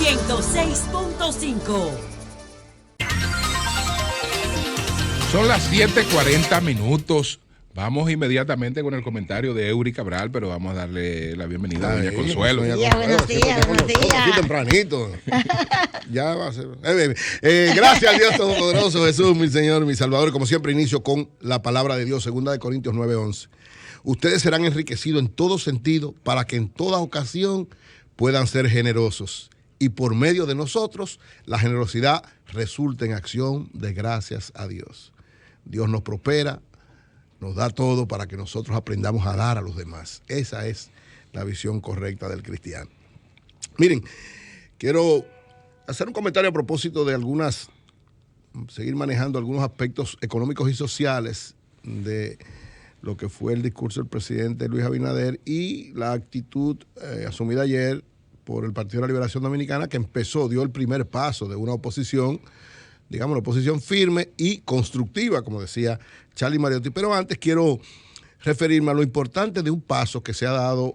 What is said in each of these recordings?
106.5. Son las 7:40. Vamos inmediatamente con el comentario de Eury Cabral, pero vamos a darle la bienvenida a doña Consuelo. Buenos días. Aquí tempranito. Ya va a ser. Gracias a Dios Todopoderoso, Jesús, mi Señor, mi Salvador. Como siempre, inicio con la palabra de Dios, 2 de Corintios 9:11. Ustedes serán enriquecidos en todo sentido para que en toda ocasión puedan ser generosos. Y por medio de nosotros, la generosidad resulta en acción de gracias a Dios. Dios nos prospera, nos da todo para que nosotros aprendamos a dar a los demás. Esa es la visión correcta del cristiano. Miren, quiero hacer un comentario a propósito de seguir manejando algunos aspectos económicos y sociales de lo que fue el discurso del presidente Luis Abinader y la actitud asumida ayer por el Partido de la Liberación Dominicana, que dio el primer paso de una oposición, digamos, una oposición firme y constructiva, como decía Charlie Mariotti. Pero antes quiero referirme a lo importante de un paso que se ha dado,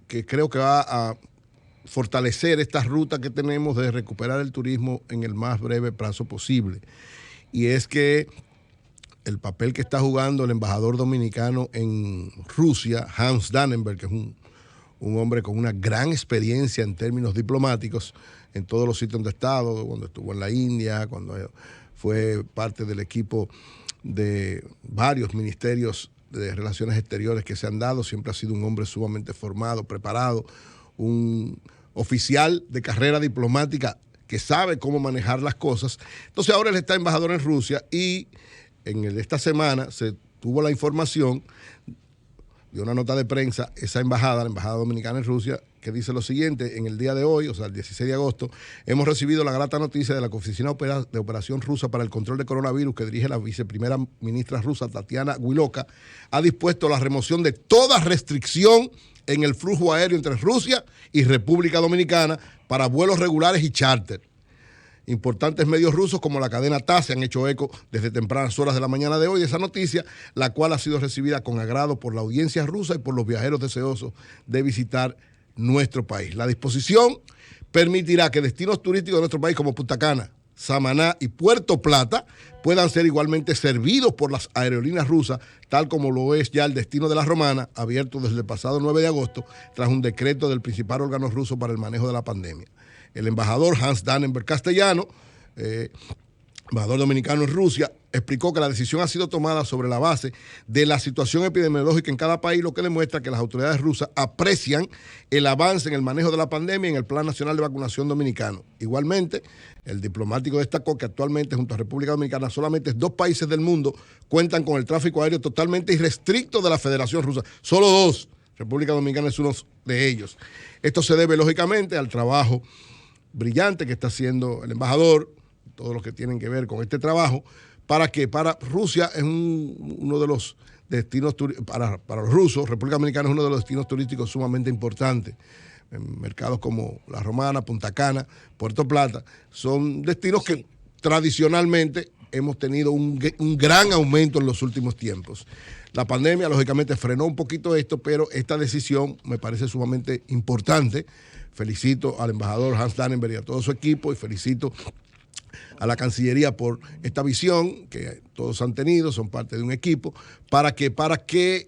que creo que va a fortalecer esta ruta que tenemos de recuperar el turismo en el más breve plazo posible. Y es que el papel que está jugando el embajador dominicano en Rusia, Hans Dannenberg, que es un hombre con una gran experiencia en términos diplomáticos en todos los sitios donde ha estado, cuando estuvo en la India, cuando fue parte del equipo de varios ministerios de relaciones exteriores que se han dado. Siempre ha sido un hombre sumamente formado, preparado, un oficial de carrera diplomática que sabe cómo manejar las cosas. Entonces ahora él está embajador en Rusia y esta semana se tuvo la información de una nota de prensa, la embajada dominicana en Rusia, que dice lo siguiente: en el día de hoy, o sea, el 16 de agosto, hemos recibido la grata noticia de la Oficina de Operación Rusa para el Control de Coronavirus, que dirige la viceprimera ministra rusa, Tatiana Guiloka, ha dispuesto la remoción de toda restricción en el flujo aéreo entre Rusia y República Dominicana para vuelos regulares y charter. Importantes medios rusos como la cadena TASS se han hecho eco desde tempranas horas de la mañana de hoy de esa noticia, la cual ha sido recibida con agrado por la audiencia rusa y por los viajeros deseosos de visitar nuestro país. La disposición permitirá que destinos turísticos de nuestro país como Punta Cana, Samaná y Puerto Plata puedan ser igualmente servidos por las aerolíneas rusas, tal como lo es ya el destino de La Romana, abierto desde el pasado 9 de agosto, tras un decreto del principal órgano ruso para el manejo de la pandemia. El embajador Hans Dannenberg Castellano, embajador dominicano en Rusia, explicó que la decisión ha sido tomada sobre la base de la situación epidemiológica en cada país, lo que demuestra que las autoridades rusas aprecian el avance en el manejo de la pandemia en el Plan Nacional de Vacunación Dominicano. Igualmente, el diplomático destacó que actualmente, junto a República Dominicana, solamente 2 países del mundo cuentan con el tráfico aéreo totalmente irrestricto de la Federación Rusa. Solo 2. República Dominicana es uno de ellos. Esto se debe, lógicamente, al trabajo brillante que está haciendo el embajador, todo lo que tienen que ver con este trabajo, para Rusia es uno de los destinos, para los rusos, República Dominicana es uno de los destinos turísticos sumamente importantes. En mercados como La Romana, Punta Cana, Puerto Plata, son destinos que tradicionalmente hemos tenido un gran aumento en los últimos tiempos. La pandemia, lógicamente, frenó un poquito esto, pero esta decisión me parece sumamente importante. Felicito al embajador Hans Dannenberg y a todo su equipo, y felicito a la Cancillería por esta visión que todos han tenido, son parte de un equipo, para que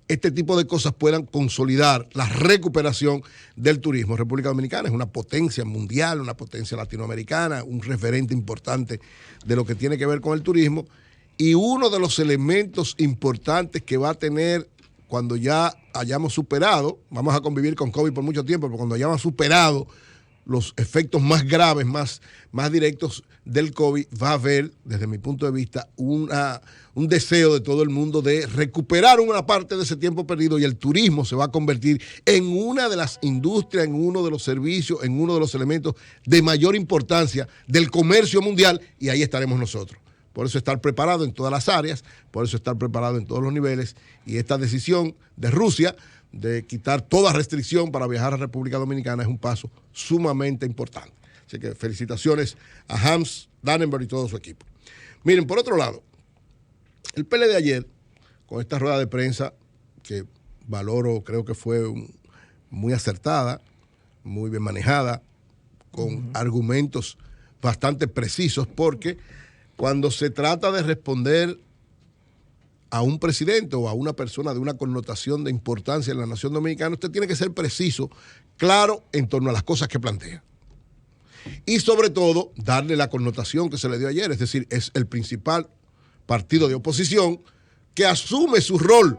este tipo de cosas puedan consolidar la recuperación del turismo. República Dominicana es una potencia mundial, una potencia latinoamericana, un referente importante de lo que tiene que ver con el turismo, y uno de los elementos importantes que va a tener cuando ya hayamos superado, vamos a convivir con COVID por mucho tiempo, pero cuando hayamos superado los efectos más graves, más directos del COVID, va a haber, desde mi punto de vista, un deseo de todo el mundo de recuperar una parte de ese tiempo perdido, y el turismo se va a convertir en una de las industrias, en uno de los servicios, en uno de los elementos de mayor importancia del comercio mundial, y ahí estaremos nosotros. Por eso estar preparado en todas las áreas, por eso estar preparado en todos los niveles, y esta decisión de Rusia de quitar toda restricción para viajar a República Dominicana es un paso sumamente importante. Así que felicitaciones a Hans Dannenberg y todo su equipo. Miren, por otro lado, el PLD de ayer, con esta rueda de prensa que valoro, creo que fue muy acertada, muy bien manejada, con argumentos bastante precisos, porque cuando se trata de responder a un presidente o a una persona de una connotación de importancia en la nación dominicana, usted tiene que ser preciso, claro, en torno a las cosas que plantea. Y sobre todo, darle la connotación que se le dio ayer, es decir, es el principal partido de oposición que asume su rol,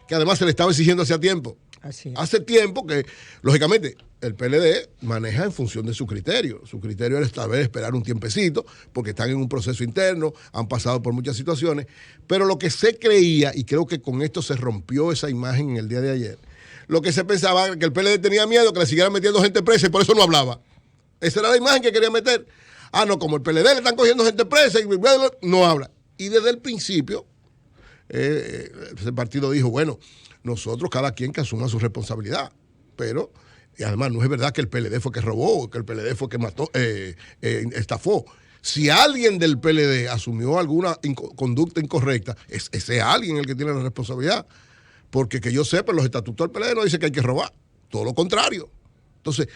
que además se le estaba exigiendo hacía tiempo. Así es. Hace tiempo que, lógicamente, el PLD maneja en función de su criterio. Su criterio es tal vez esperar un tiempecito, porque están en un proceso interno, han pasado por muchas situaciones, pero lo que se creía, y creo que con esto se rompió esa imagen en el día de ayer, lo que se pensaba era que el PLD tenía miedo que le siguieran metiendo gente presa y por eso no hablaba. Esa era la imagen que quería meter. Ah, no, como el PLD le están cogiendo gente presa y no habla. Y desde el principio, ese partido dijo, bueno, nosotros cada quien que asuma su responsabilidad, pero y además no es verdad que el PLD fue que robó, que el PLD fue que mató, estafó. Si alguien del PLD asumió alguna conducta incorrecta, es ese alguien el que tiene la responsabilidad, porque que yo sepa, los estatutos del PLD no dicen que hay que robar, todo lo contrario. Entonces,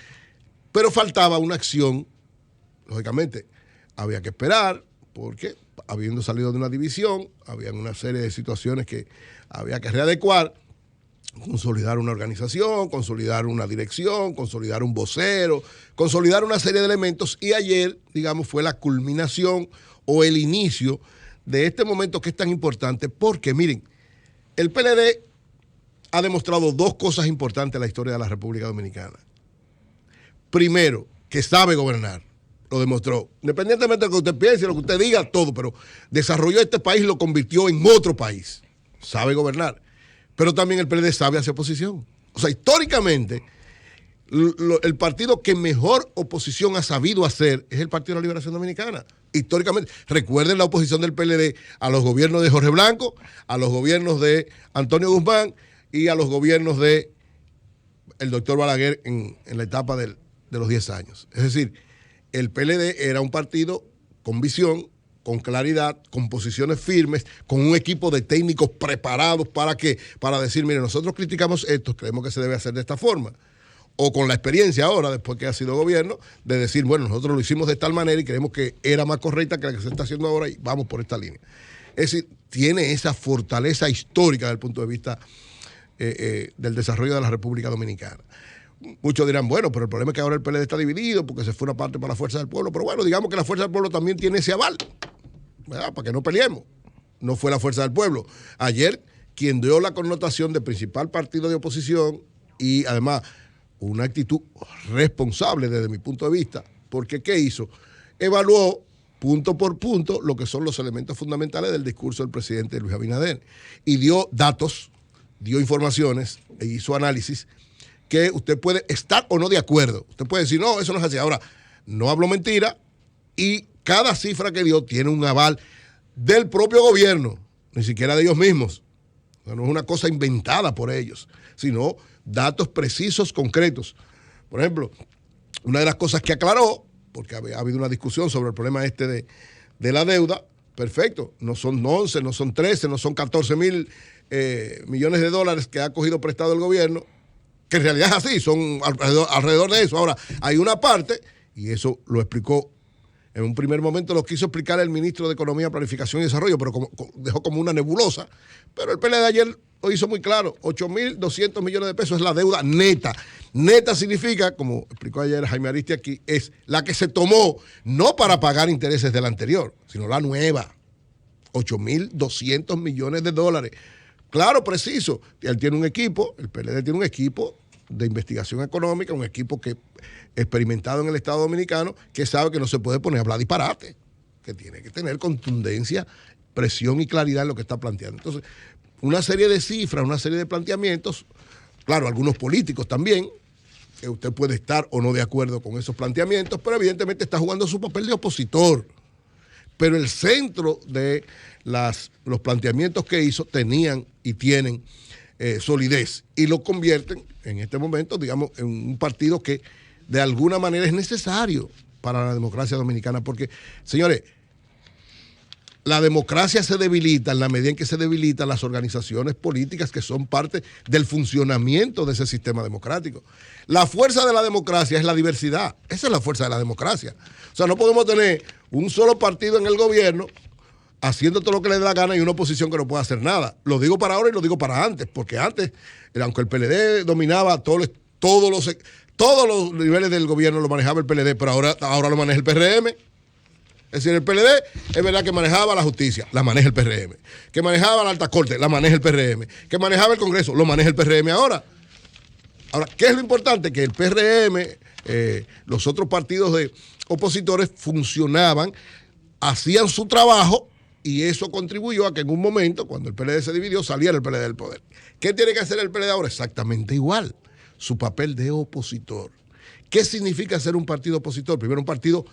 pero faltaba una acción, lógicamente, había que esperar, porque habiendo salido de una división, había una serie de situaciones que había que readecuar, consolidar una organización, consolidar una dirección, consolidar un vocero, consolidar una serie de elementos, y ayer, digamos, fue la culminación o el inicio de este momento que es tan importante, porque miren, el PLD ha demostrado dos cosas importantes en la historia de la República Dominicana. Primero, que sabe gobernar, lo demostró. Independientemente de lo que usted piense, lo que usted diga, todo, pero desarrolló este país y lo convirtió en otro país. Sabe gobernar. Pero también el PLD sabe hacer oposición. O sea, históricamente, el partido que mejor oposición ha sabido hacer es el Partido de la Liberación Dominicana. Históricamente. Recuerden la oposición del PLD a los gobiernos de Jorge Blanco, a los gobiernos de Antonio Guzmán y a los gobiernos de el doctor Balaguer en la etapa de los 10 años. Es decir, el PLD era un partido con visión, con claridad, con posiciones firmes, con un equipo de técnicos preparados para decir, mire, nosotros criticamos esto, creemos que se debe hacer de esta forma. O con la experiencia ahora, después que ha sido gobierno, de decir, bueno, nosotros lo hicimos de tal manera y creemos que era más correcta que la que se está haciendo ahora y vamos por esta línea. Es decir, tiene esa fortaleza histórica desde el punto de vista del desarrollo de la República Dominicana. Muchos dirán, bueno, pero el problema es que ahora el PLD está dividido porque se fue una parte para la Fuerza del Pueblo. Pero bueno, digamos que la Fuerza del Pueblo también tiene ese aval, ¿verdad? Para que no peleemos. No fue la Fuerza del Pueblo. Ayer, quien dio la connotación de principal partido de oposición y además una actitud responsable desde mi punto de vista, porque ¿qué hizo? Evaluó punto por punto lo que son los elementos fundamentales del discurso del presidente Luis Abinader y dio datos, dio informaciones e hizo análisis que usted puede estar o no de acuerdo. Usted puede decir, no, eso no es así. Ahora, no habló mentira y cada cifra que dio tiene un aval del propio gobierno, ni siquiera de ellos mismos. O sea, no es una cosa inventada por ellos, sino datos precisos, concretos. Por ejemplo, una de las cosas que aclaró, porque ha habido una discusión sobre el problema de la deuda, perfecto, no son 11, no son 13, no son 14 mil millones de dólares que ha cogido prestado el gobierno, que en realidad es así, son alrededor de eso. Ahora, hay una parte, y eso lo explicó en un primer momento, lo quiso explicar el ministro de Economía, Planificación y Desarrollo, pero dejó como una nebulosa. Pero el PLD ayer lo hizo muy claro, 8.200 millones de pesos es la deuda neta. Neta significa, como explicó ayer Jaime Aristi aquí, es la que se tomó, no para pagar intereses de la anterior, sino la nueva. 8.200 millones de dólares. Claro, preciso. Él tiene un equipo, el PLD tiene un equipo de investigación económica, un equipo que experimentado en el Estado Dominicano, que sabe que no se puede poner a hablar disparate, que tiene que tener contundencia, presión y claridad en lo que está planteando. Entonces, una serie de cifras, una serie de planteamientos, claro, algunos políticos también, que usted puede estar o no de acuerdo con esos planteamientos, pero evidentemente está jugando su papel de opositor. Pero el centro de los planteamientos que hizo tenían y tienen solidez y lo convierten en este momento, digamos, en un partido que de alguna manera es necesario para la democracia dominicana, porque, señores, la democracia se debilita en la medida en que se debilitan las organizaciones políticas que son parte del funcionamiento de ese sistema democrático. La fuerza de la democracia es la diversidad. Esa es la fuerza de la democracia. O sea, no podemos tener un solo partido en el gobierno haciendo todo lo que le dé la gana y una oposición que no pueda hacer nada. Lo digo para ahora y lo digo para antes, porque antes, aunque el PLD dominaba todos los niveles del gobierno, lo manejaba el PLD, pero ahora lo maneja el PRM. Es decir, el PLD es verdad que manejaba la justicia, la maneja el PRM. Que manejaba la alta corte, la maneja el PRM. Que manejaba el Congreso, lo maneja el PRM ahora. Ahora, ¿qué es lo importante? Que el PRM, los otros partidos de opositores funcionaban, hacían su trabajo y eso contribuyó a que en un momento, cuando el PLD se dividió, saliera el PLD del poder. ¿Qué tiene que hacer el PLD ahora? Exactamente igual, su papel de opositor. ¿Qué significa ser un partido opositor? Primero, un partido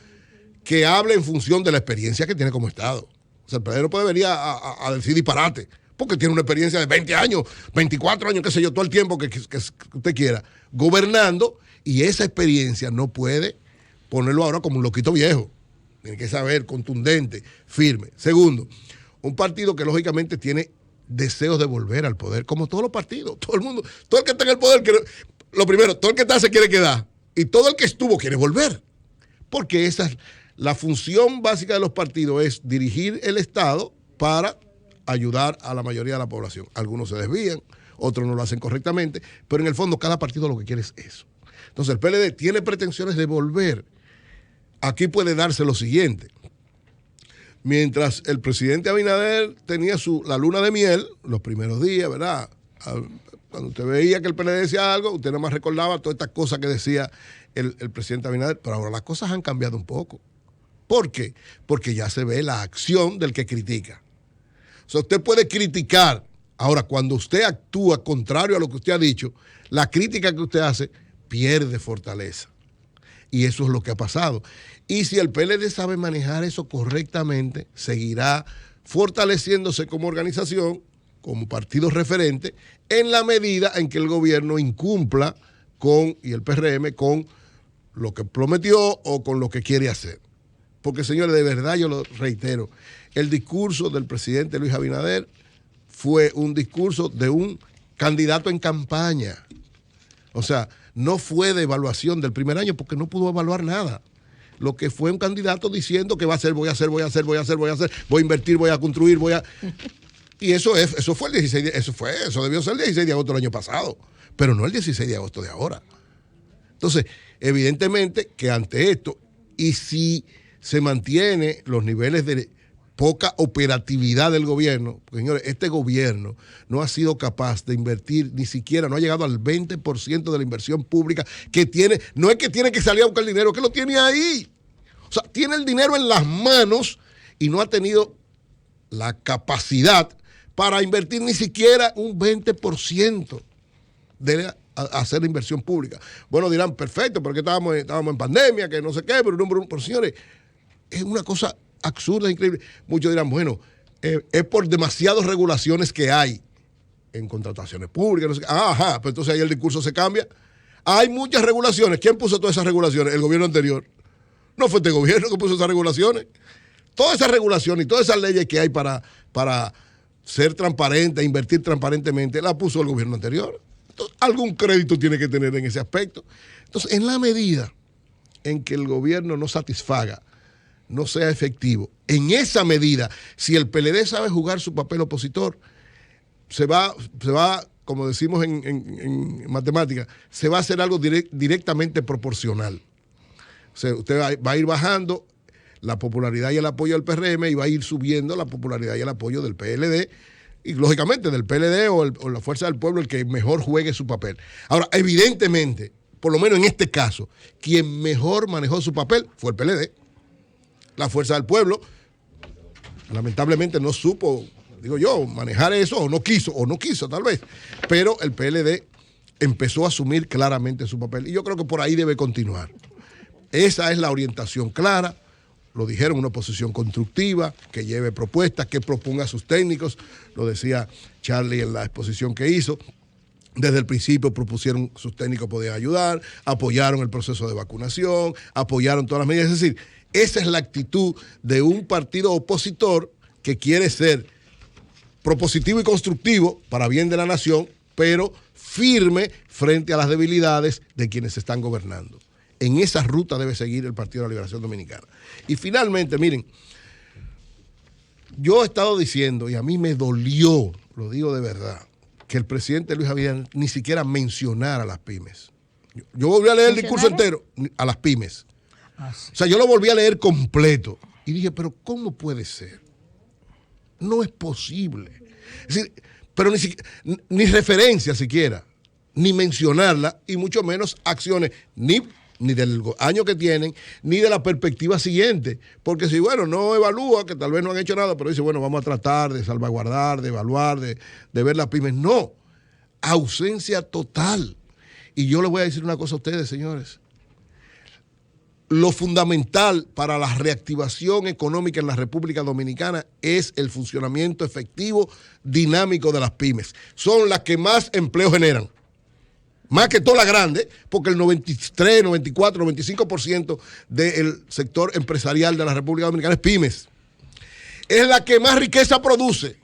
que hable en función de la experiencia que tiene como Estado. O sea, el PLD no puede venir a decir disparate, porque tiene una experiencia de 20 años, 24 años, qué sé yo, todo el tiempo que usted quiera, gobernando, y esa experiencia no puede ponerlo ahora como un loquito viejo. Tiene que saber, contundente, firme. Segundo, un partido que lógicamente tiene deseos de volver al poder, como todos los partidos, todo el mundo, todo el que está en el poder, lo primero, todo el que está se quiere quedar, y todo el que estuvo quiere volver, porque esa es la función básica de los partidos, es dirigir el Estado para ayudar a la mayoría de la población. Algunos se desvían, otros no lo hacen correctamente, pero en el fondo cada partido lo que quiere es eso. Entonces el PLD tiene pretensiones de volver. Aquí puede darse lo siguiente. Mientras el presidente Abinader tenía la luna de miel, los primeros días, ¿verdad? Cuando usted veía que el PLD decía algo, usted nada más recordaba todas estas cosas que decía el presidente Abinader, pero ahora las cosas han cambiado un poco. ¿Por qué? Porque ya se ve la acción del que critica. O sea, usted puede criticar. Ahora, cuando usted actúa contrario a lo que usted ha dicho, la crítica que usted hace pierde fortaleza. Y eso es lo que ha pasado. Y si el PLD sabe manejar eso correctamente, seguirá fortaleciéndose como organización, como partido referente, en la medida en que el gobierno incumpla y el PRM con lo que prometió o con lo que quiere hacer. Porque, señores, de verdad yo lo reitero, el discurso del presidente Luis Abinader fue un discurso de un candidato en campaña. O sea, no fue de evaluación del primer año porque no pudo evaluar nada. Lo que fue un candidato diciendo que va a hacer, voy a hacer, voy a invertir, voy a construir, Y eso fue el 16 de, eso debió ser el 16 de agosto del año pasado, pero no el 16 de agosto de ahora. Entonces, evidentemente que ante esto, y si se mantiene los niveles de poca operatividad del gobierno, porque señores, este gobierno no ha sido capaz de invertir ni siquiera, no ha llegado al 20% de la inversión pública que tiene, no es que tiene que salir a buscar el dinero, es que lo tiene ahí. O sea, tiene el dinero en las manos y no ha tenido la capacidad para invertir ni siquiera un 20% de hacer inversión pública. Bueno, dirán, perfecto, porque estábamos en pandemia, que no sé qué, pero señores, es una cosa absurda, increíble. Muchos dirán, bueno, es por demasiadas regulaciones que hay en contrataciones públicas, no sé qué. Ajá, pero entonces ahí el discurso se cambia. Hay muchas regulaciones. ¿Quién puso todas esas regulaciones? El gobierno anterior. No fue este gobierno que puso esas regulaciones. Todas esas regulaciones y todas esas leyes que hay para ser transparente, invertir transparentemente, la puso el gobierno anterior. Entonces, algún crédito tiene que tener en ese aspecto. Entonces, en la medida en que el gobierno no satisfaga, no sea efectivo, en esa medida, si el PLD sabe jugar su papel opositor, se va, como decimos en matemáticas, se va a hacer algo directamente proporcional. O sea, usted va a ir bajando la popularidad y el apoyo del PRM y va a ir subiendo la popularidad y el apoyo del PLD y lógicamente del PLD o la Fuerza del Pueblo, el que mejor juegue su papel. Ahora, evidentemente, por lo menos en este caso, quien mejor manejó su papel fue el PLD. La Fuerza del Pueblo lamentablemente no supo, digo yo, manejar eso, o no quiso tal vez, pero el PLD empezó a asumir claramente su papel y yo creo que por ahí debe continuar. Esa es la orientación clara. Lo dijeron, una oposición constructiva, que lleve propuestas, que proponga a sus técnicos. Lo decía Charlie en la exposición que hizo. Desde el principio propusieron, sus técnicos podían ayudar, apoyaron el proceso de vacunación, apoyaron todas las medidas. Es decir, esa es la actitud de un partido opositor que quiere ser propositivo y constructivo para bien de la nación, pero firme frente a las debilidades de quienes se están gobernando. En esa ruta debe seguir el Partido de la Liberación Dominicana. Y finalmente, miren, yo he estado diciendo, y a mí me dolió, lo digo de verdad, que el presidente Luis Abinader ni siquiera mencionara a las pymes. Yo volví a leer el discurso entero a las pymes. O sea, yo lo volví a leer completo. Y dije, pero ¿cómo puede ser? No es posible. Es decir, pero ni referencia siquiera, ni mencionarla, y mucho menos acciones, ni del año que tienen, ni de la perspectiva siguiente. Porque si, bueno, no evalúa, que tal vez no han hecho nada, pero dice, bueno, vamos a tratar de salvaguardar, de evaluar, de ver las pymes. No, ausencia total. Y yo les voy a decir una cosa a ustedes, señores. Lo fundamental para la reactivación económica en la República Dominicana es el funcionamiento efectivo, dinámico de las pymes. Son las que más empleo generan. Más que todas las grandes, porque el 93, 94, 95% del sector empresarial de la República Dominicana es pymes. Es la que más riqueza produce.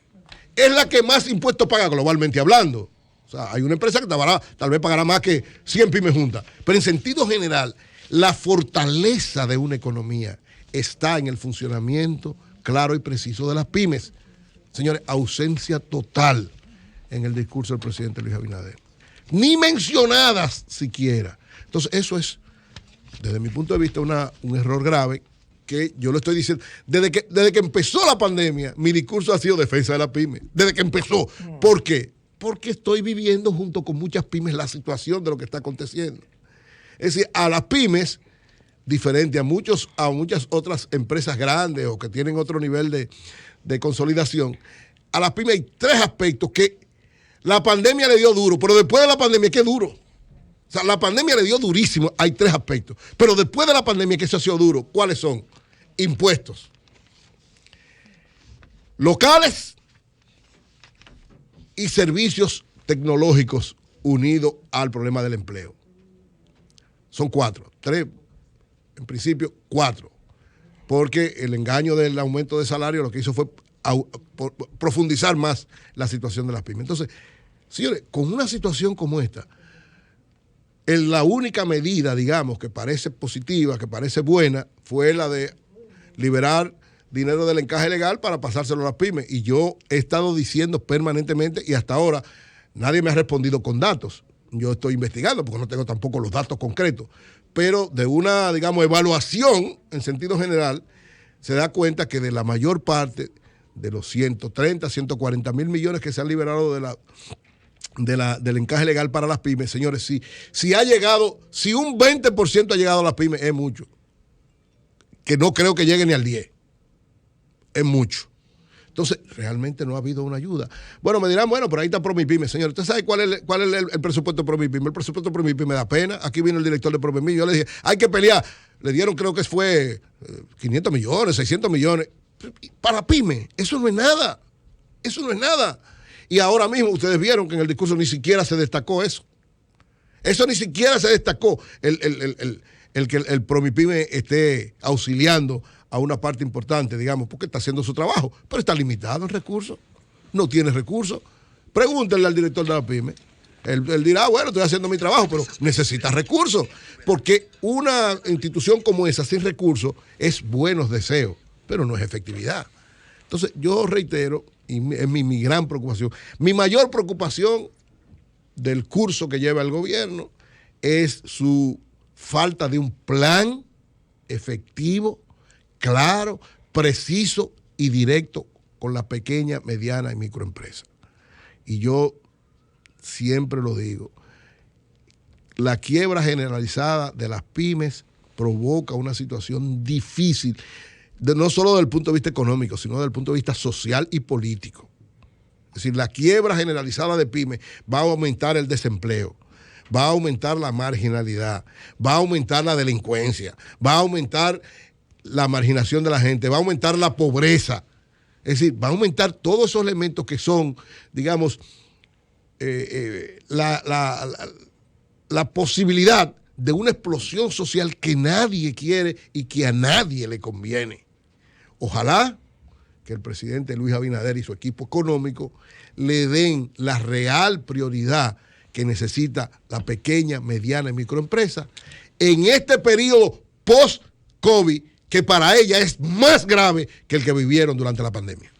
Es la que más impuestos paga globalmente hablando. O sea, hay una empresa que tal vez pagará más que 100 pymes juntas. Pero en sentido general, la fortaleza de una economía está en el funcionamiento claro y preciso de las pymes. Señores, ausencia total en el discurso del presidente Luis Abinader. Ni mencionadas siquiera. Entonces, eso es, desde mi punto de vista, un error grave que yo lo estoy diciendo. Desde que empezó la pandemia, mi discurso ha sido defensa de la pyme. Desde que empezó. ¿Por qué? Porque estoy viviendo junto con muchas pymes la situación de lo que está aconteciendo. Es decir, a las pymes, diferente a muchas otras empresas grandes o que tienen otro nivel de consolidación, a las pymes hay tres aspectos que la pandemia le dio duro, pero después de la pandemia, ¿qué duro? O sea, la pandemia le dio durísimo, hay tres aspectos. Pero después de la pandemia, ¿qué se ha sido duro? ¿Cuáles son? Impuestos locales y servicios tecnológicos unidos al problema del empleo. Son cuatro, tres, en principio cuatro, porque el engaño del aumento de salario lo que hizo fue profundizar más la situación de las pymes. Entonces, señores, con una situación como esta, la única medida, digamos, que parece positiva, que parece buena, fue la de liberar dinero del encaje legal para pasárselo a las pymes. Y yo he estado diciendo permanentemente, y hasta ahora nadie me ha respondido con datos. Yo estoy investigando porque no tengo tampoco los datos concretos, pero de una, digamos, evaluación en sentido general, se da cuenta que de la mayor parte de los 130, 140 mil millones que se han liberado del encaje legal para las pymes, señores, si un 20% ha llegado a las pymes, es mucho. Que no creo que llegue ni al 10%. Es mucho. Entonces, realmente no ha habido una ayuda. Bueno, me dirán, bueno, pero ahí está Promipyme. Señor, ¿usted sabe cuál es el presupuesto de Promipyme? El presupuesto de Promipyme me da pena. Aquí vino el director de Promipyme. Yo le dije, hay que pelear. Le dieron, creo que fue 500 millones, 600 millones. Para pyme, eso no es nada. Eso no es nada. Y ahora mismo ustedes vieron que en el discurso ni siquiera se destacó eso. Eso ni siquiera se destacó. Que el Promipyme esté auxiliando a una parte importante, digamos, porque está haciendo su trabajo, pero está limitado el recurso, no tiene recursos. Pregúntenle al director de la pyme. Él dirá, bueno, estoy haciendo mi trabajo, pero necesita recursos, porque una institución como esa sin recursos es buenos deseos, pero no es efectividad. Entonces, yo reitero, y es mi gran preocupación, mi mayor preocupación del curso que lleva el gobierno es su falta de un plan efectivo, claro, preciso y directo con la pequeña, mediana y microempresa. Y yo siempre lo digo, la quiebra generalizada de las pymes provoca una situación difícil, no solo desde el punto de vista económico, sino desde el punto de vista social y político. Es decir, la quiebra generalizada de pymes va a aumentar el desempleo, va a aumentar la marginalidad, va a aumentar la delincuencia, va a aumentar la marginación de la gente, va a aumentar la pobreza. Es decir, va a aumentar todos esos elementos que son, digamos, la posibilidad de una explosión social que nadie quiere y que a nadie le conviene. Ojalá que el presidente Luis Abinader y su equipo económico le den la real prioridad que necesita la pequeña, mediana y microempresa en este periodo post-COVID, que para ella es más grave que el que vivieron durante la pandemia.